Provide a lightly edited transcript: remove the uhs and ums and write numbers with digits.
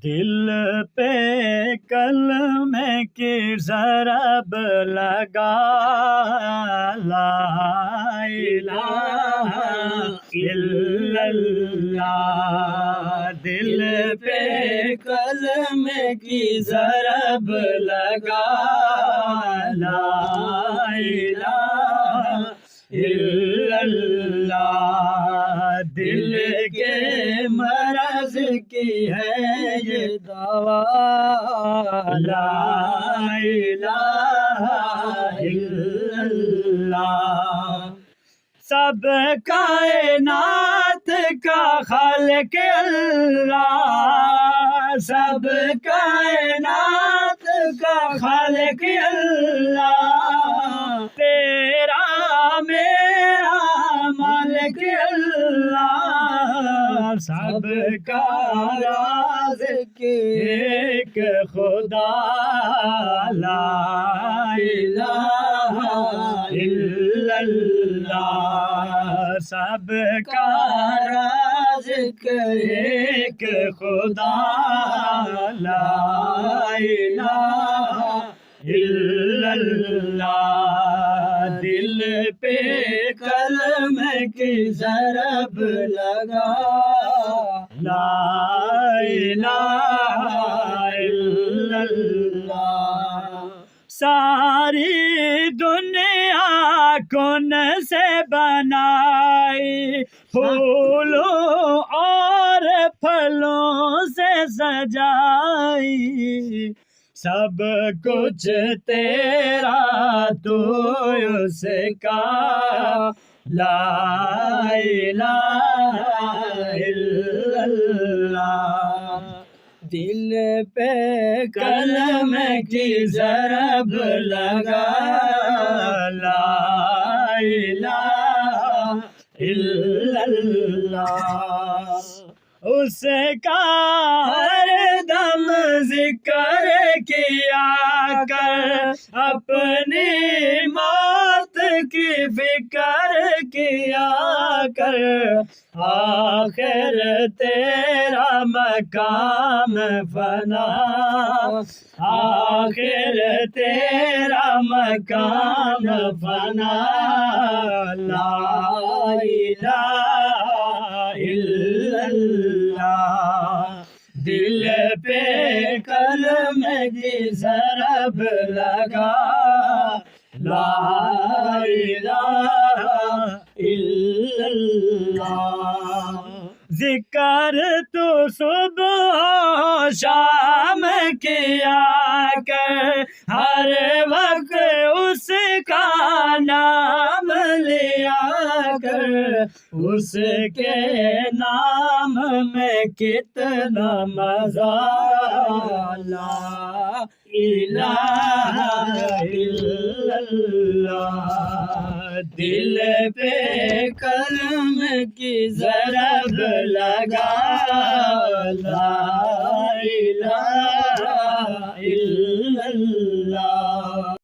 دل پہ کلمے کی ضرب لگا، لا الہ الا اللہ، دل پہ کلمے کی ضرب لگا، لا الہ الا اللہ، دل کے مرض کی ہے یہ دوا، لا الہ الا اللہ، سب کائنات کا خالق اللہ، سب کائنات کا خالق اللہ، تیرا میرا مالک اللہ، سب کا رازق ایک خدا، لا الہ الا اللہ، سب کا رازق ایک خدا، لا الہ الا اللہ، دل پہ کلمے کی ضرب لگا، لا الہ الا اللہ، ساری دنیا کون سے بنائی، پھولوں اور پھلوں سے سجائی، سب کچھ تیرا تو اس کا، لا الہ الا اللہ، دل پہ کلمے کی ضرب لگا، لا الہ الا اللہ، اس کا ہر دم ذکر کیا کر، اپنی موت کی فکر کیا کر، آخر تیرا مقام فنا، آخر تیرا مقام فنا، لا الہ الا اللہ، دل پہ کلمے کی ضرب لگا، لا الہ الا اللہ، ذکر تو صبح و شام کیا کر، ہر وقت اس کا نام لیا کر، اس کے نام میں کتنا مزہ، لا الہ الا اللہ، دل پہ کلمے کی ضرب لگا، لا الہ الا اللہ۔